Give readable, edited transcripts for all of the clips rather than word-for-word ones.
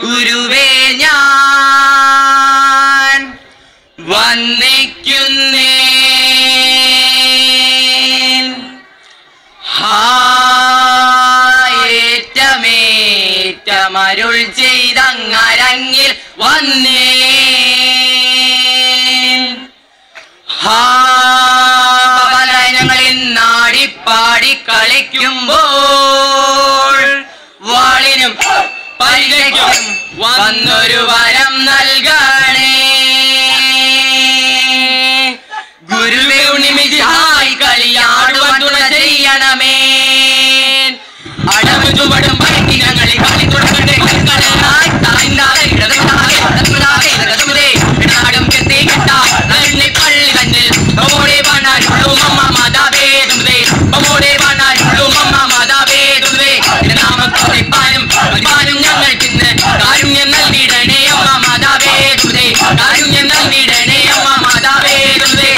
ഗുരുവേ ഞാൻ വന്ദിക്കുന്നേ. ഏറ്റമേറ്റമരുൾ ചെയ്തങ്ങരങ്ങിൽ വന്നേ. ഞങ്ങളിൽ നാടിപ്പാടി കളിക്കുമ്പോൾ വാളിനും പരിചയം വന്നൊരു വരം നൽകണേ. ഗുരുവേ ഉണ്ണിമിതിഹായി കളിയാടുവാൻ തുണ ചെയ്യണമേ. അടവ് ചുവടും പഴക്കി ഞങ്ങളിൽ കളി തുടങ്ങട്ടെ. നാടും കെട്ടി കെട്ടി പള്ളി തന്നിൽ ബമോടെ വാണാരുള്ളൂ മമ്മ മാതാവേ തുമ്പേ. ബമോടെ വാണാരുള്ളൂ മമ്മ മാതാവേ തുമ്പേ. നാമപ്പാനും ഞങ്ങൾക്കിന്ന് കാരുണ്യം നൽകിടണേ അമ്മ മാതാവേ തുമ്പേ. കാരുണ്യം നൽകിടണേ അമ്മ മാതാവേ തുമ്പേ.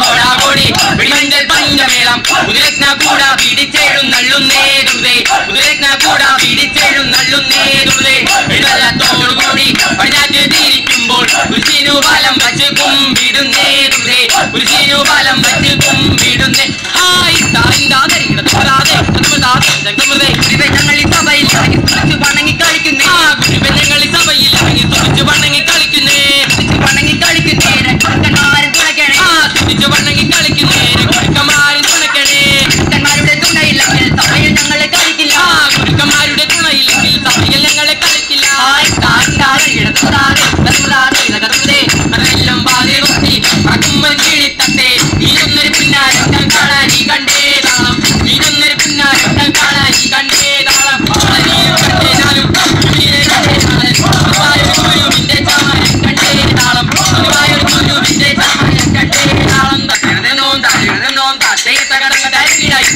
കോടാകോടി പിടിമഞ്ചൽ പഞ്ചമേളം കുതിരത്ന കൂട പിടിച്ചേഴും നള്ളുന്നേ തുമ്പേ. കുതിരത്ന കൂട പിടിച്ചേഴും നള്ളുന്നേ തുമ്പേ. വെള്ളത്തോടുകൂടി പഴഞ്ഞാറ്റ് തിരിക്കുമ്പോൾ കുരിശിനു ബലം വച്ച് കുമ്പിടുന്നേ തുമ്പേ. കുരിശിനു ബലം വച്ച് കുമ്പിടുന്നേ. ഞങ്ങളി സഭയിൽ തുറച്ചു വണങ്ങി കളിക്കുന്നേ. ഞങ്ങളി സഭയിൽ തുറച്ചു വണങ്ങി കളിക്കുന്നേ. വണങ്ങി കളിക്കുന്നേ. കുറുക്കന്മാരും തുണക്കണേ. തുറച്ചു വണങ്ങി കളിക്കുന്നേ. കുറുക്കന്മാരും തുണക്കണേ. കുറുക്കന്മാരുടെ തുണയില്ലെങ്കിൽ സഭയിൽ ഞങ്ങളെ കളിക്കില്ല. കുറുക്കന്മാരുടെ തുണയില്ലെങ്കിൽ സഭയിൽ ഞങ്ങളെ കളിക്കില്ല. അതെല്ലാം ബാധി കുത്തി അകുമ്പൻ കിളിത്തട്ടെ. നീയൊന്നൊരു പിന്നാരം കാണാൻ ഈ കണ്ടേ താളം. നീയൊന്നൊരു പിന്നാരം കാണാൻ ഈ കണ്ടേ താളം. കണ്ടേതാലും ഗുരുവിന്റെ ചാമരം കണ്ടേ താളം. ഗുരുവിന്റെ ചാമരം കണ്ടേ താളം. തകടങ്ങ തരികിടായി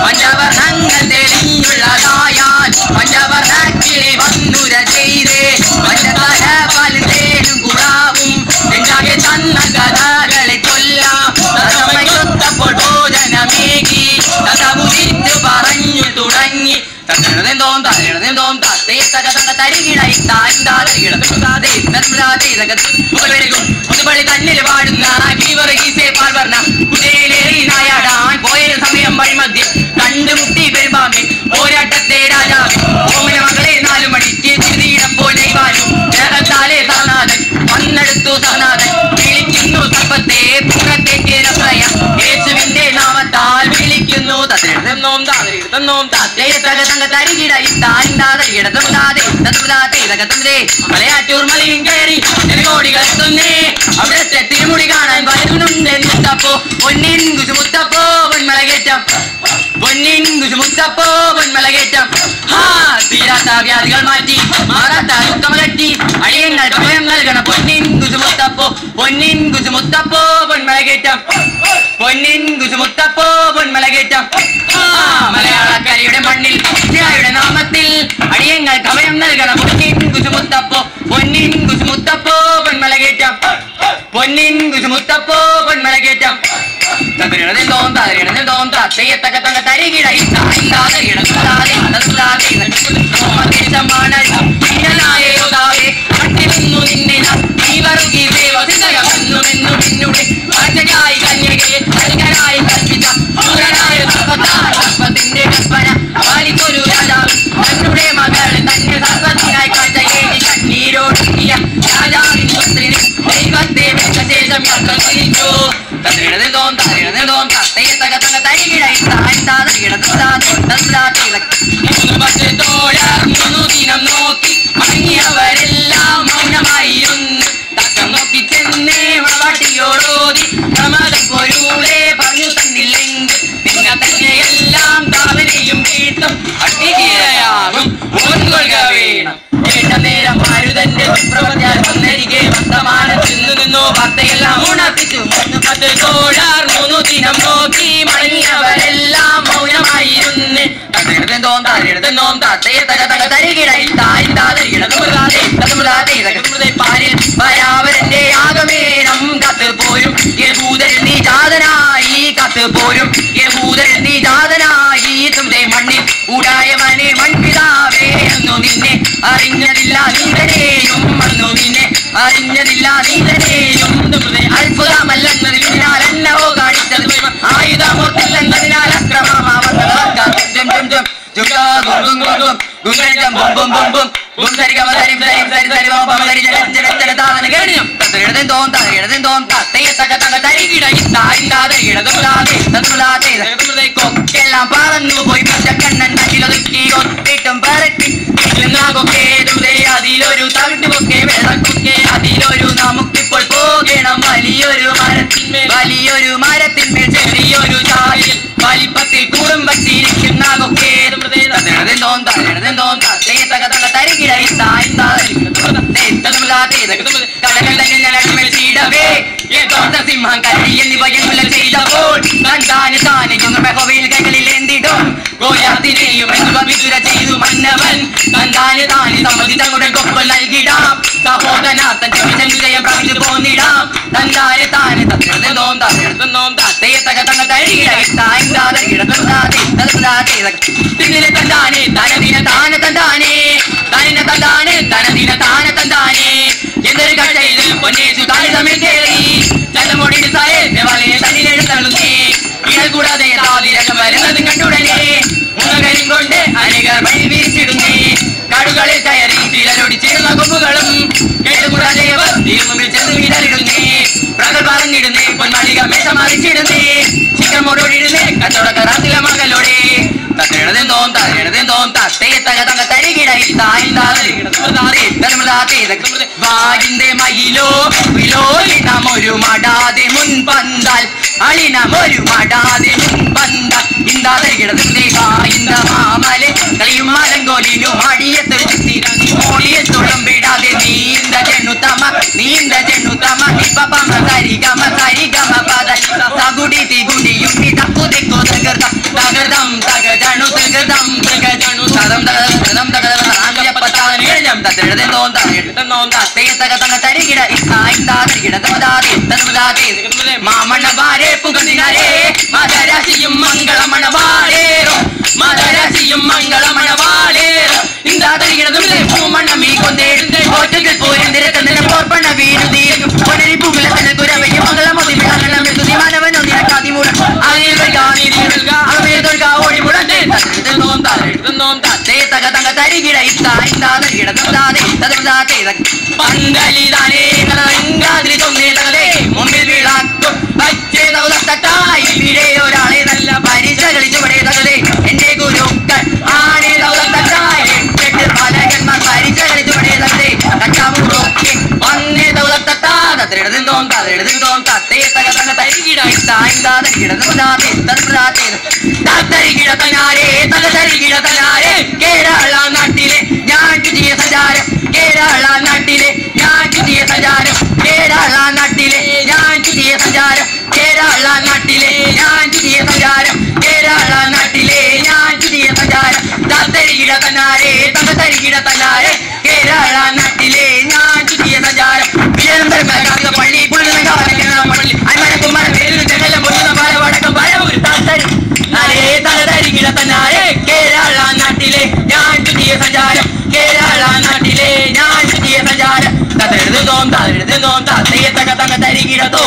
പഞ്ചവർണ്ണങ്ങൾ തെളിഞ്ഞുള്ളതായാൽ പഞ്ചവർണ്ണക്കിളി വന്നുര ചെയ്തേ. പഞ്ചതലപലും കുറാവും എണ്ടാകെ തന്ന കഥകളെ കൊല്ലാം. തത്തപ്പോൾ ഭോജനമേകി തതമുരിച്ചു പറഞ്ഞു തുടങ്ങി. കണ്ണിൽ വാടുന്ന കുതിരയിലേറിനായാടാൻ പോയൊരു സമയം വഴിമധ്യം കണ്ടുമുട്ടി പെരുമ്പാമ്പി പോരാട്ടത്തെ രാജാവ് ഓമന മകളെ 4 മണിക്ക് തിരിയിടപ്പോലെ വാരും. ദേഹത്താലെ സഹനാഥൻ വന്നെടുത്തു സഹനാഥൻ വിളിക്കുന്നു സർപ്പത്തെ പുറത്തേക്ക് രസയം. യേശുവിന്റെ നാമത്താൽ വിളിക്കുന്നു. മലയാറ്റൂർ മലയും കയറി ജനകോടികളെത്തുന്നേ. അവിടത്തെ തിരുമുടി കാണാൻ വയറുന്നുണ്ടെന്നുത്തപ്പോ പൊന്നിൻ കുശുമുത്തപ്പോ പൊന്മലകേറ്റം. പൊന്നിൻ കുശുമുത്തപ്പോ പൊന്മലകേറ്റം. തീരാത്ത വ്യാധികൾ മാറ്റി മാറാത്ത ദുഃഖമകറ്റി അടിയങ്ങൾ സമയം നൽകണം. പൊന്നിൻ കുശുമുത്തപ്പോ പൊന്നിൻ കുശുമുത്തപ്പോ പൊന്മലകേറ്റം. പൊന്നിൻ കുശുമുത്തപ്പോ പൊന്മലകേറ്റം. മലയാളക്കരയുടെ മണ്ണിൽ യുടെ നാമത്തിൽ അടിയങ്ങൾ സമയം നൽകണം. പൊന്നിൻ കുശുമുത്തപ്പോ പൊന്നിൻ കുശുമുത്തപ്പോ പൊന്മലകേറ്റം. പൊന്നിൻ കുശുമുത്തപ്പോ പൊന്മലകേറ്റം. ദിനം നോക്കി അടങ്ങിയവരെല്ലാം മൗനമായിരുന്നു. തക്കം നോക്കി ചെന്നേ വളവാട്ടിയോടോതി പ്രമാദം പൊരുളെ പറഞ്ഞു തന്നില്ലെങ്കിൽ പിന്നെ തന്നെയെല്ലാം താവനെയും വീട്ടും അട്ടികീഴയാകും ഓൻകൊള്ളുക വേണം. കേട്ട നേരം മാരുതന്റെ പ്രവചാൽ വന്നരികെ വർത്തമാനം ചെന്നു നിന്നു. വാർത്തയെല്ലാം ഉണർത്തിച്ചു 10 കോടാർ 3 ദിനം നോക്കി മടങ്ങിയവരെല്ലാം മൗനമായിരുന്നു. പാരിൽ വരാവരന്റെ ആഗമേനം കത്ത് പോരും ഭൂതരിൽ നീ ജാത വിട്ട് പോരും യഹൂദൻ നീ ജാതനായി തുമ്പേ മണ്ണിൽ ഉടായവനെ മൺപിതാവേ അന്നു നിന്നെ അറിഞ്ഞതില്ല നീതനെയും അന്നു നിന്നെ അറിഞ്ഞതില്ല നീതനെയും അത്ഭുതമല്ലെന്നതിനാലോ കാണിച്ചത് ആയുധമൂർത്തില്ലെന്നതിനാൽ അക്രമമാവട്ടെ കൊക്കെല്ലാം പറന്നു പോയി കണ്ണൻ തകിലൊതുക്കി ഒത്തിട്ടും പറക്കി അതിലൊരു തവിട്ടുകൊക്കെ വെള്ളക്കൊക്കെ അതിലൊരു നമുക്കിപ്പോൾ പോകണം വലിയൊരു മരത്തിന്മേൽ ചെറിയൊരു ചാലിൽ വലിപ്പത്തിൽ കുടുംബത്തിരിക്കുന്ന കൊക്കെ സിംഹം കരി എന്നിവ എന്നുള്ളിൽ ചെയ്തപ്പോൾ കൈകളിൽ എന്തിടും ഗോയാത്തിനെയും വിതുര ചെയ്തു മന്നവൻ തന്താന് താന് സമ്മതിച്ചങ്ങളുടെ കൊപ്പൽ നൽകിടാം സഹോദനാത്തൻ ജയം പ്രാപിച്ചു പോന്നിടാം തന്താന് താന് തന്നെടുത്തോം തത്തയെ തകതങ്ങ തരികിട തന്താനെ തനദിന താന തന്താനെ തനിന തന്താനെ തനദിന താന തന്താനെ എന്തൊരു കട്ടയിൽ പൊന്നേച്ചു താഴെ തമ്മിൽ കയറി ചതമോടി സായെ തന്നിലെഴുത്തള്ളുന്നേ ഇയാൾ കൂടാതെ താതിരകം വരുന്നതും കണ്ടുടനെ മുഖകരിം കൊണ്ട് അനേകർ വഴി വീഴ്ചിടുന്നേ കടുകളിൽ കയറി ചിലരൊടിച്ചിരുന്ന കൊമ്പുകളും കേട്ടുകൂടാതെ മുമ്പിൽ ചെന്ന് വിടലിടുന്നേ പ്രകൾ പറഞ്ഞിടുന്നേ പൊന്മാളിക മേശ മറിച്ചിടുന്നേ ചിക്കമോടോടിടുന്നേ കച്ചവടക്കാരാത്തില മകളോടെ വാജിന്റെ മയിലോ വിലോലിനമൊരു മടാതെ മുൻപന്താൽ അളിനമൊരു മടാതെ മുൻപന്താൽ ഇന്താതിരികിടത്തിന്റെ കായിന്ത മാമലെ കളിയും മലങ്കോലിനും അടിയത്തൊരു ഓടിയത്തോളം വിടാതെ നീന്ത ജനുത്തമ നിപ്പമ സരിഗമ പദ തകുടി തികുടിയും തക്കു തെക്കു തകർത്തം തകജണു തകതം തദം തകതം മാമണവാരെ പുകതിനരേ മദരസിയും മംഗളമണവാളേറോ മദരസിയും മംഗളമണവാളേറോ ഇന്താതിരികിടതുമില്ലേ പൂമണ്ണമീ കൊണ്ടേടുന്നേ ഒറ്റത്തിൽ പോരെന്തിരത്തന്നെ പോർപ്പണ വീരുതീയും പൊനരി പൂകുലത്തിന് കുരവയും മംഗളമൊതി വിളങ്ങളമെത്തുതി മനവനൊന്നിന കാതിമൂടം അതിൽ അളമേതൊഴുക ഓടി മുടന്തേ തക തരികിട പന്തലിതാനേ കലങ്കാതിരി തൊന്നേ തകതേ മുമ്പിൽ വിളക്കും പച്ചേതൗതട്ടായി ഇവിടെ ഒരാളെ നല്ല പരിച കളിച്ചുവിടെ തകതേ എന്റെ ഗുരുക്കൾ ആണേ തൗതട്ടായി എട്ട് പലകന്മാർ പരിച കളിച്ചുവിടെ തകതേ കച്ചാമുറൊക്കെ ഒന്നേ തൗതട്ടാ തത്തിടതും തത്തേ തക തരികിട തരികിടത്തനാരെ കേരള നാട്ടിലെ ഞാൻ ചുറ്റിയ സഞ്ചാരം കേരള നാട്ടിലെ ഞാൻ ചുറ്റിയ സഞ്ചാരം കേരള നാട്ടിലെ ഞാൻ ചുറ്റിയ സഞ്ചാരം കേരള നാട്ടിലെ ഞാൻ ചുറ്റിയ സഞ്ചാരം കേരള നാട്ടിലെ ഞാൻ ചുറ്റിയ സഞ്ചാരം തരികിടത്തനാരെ കേരള നാട്ടിലെ ഞാൻ ചുറ്റിയ സഞ്ചാരം പള്ളി പള്ളി അന്മനക്കുമാർ പേരിൽ ചെങ്ങലം പൊട്ടുന്ന പല വടക്കം പഴമൊരു തരികിടത്തനാരെ കേരള നാട്ടിലെ ഞാൻ ചുറ്റിയ സഞ്ചാരം കേരള നാട്ടിലെ ഞാൻ ചുറ്റിയ സഞ്ചാരം തകർന്നു തകതരികിടത്തോ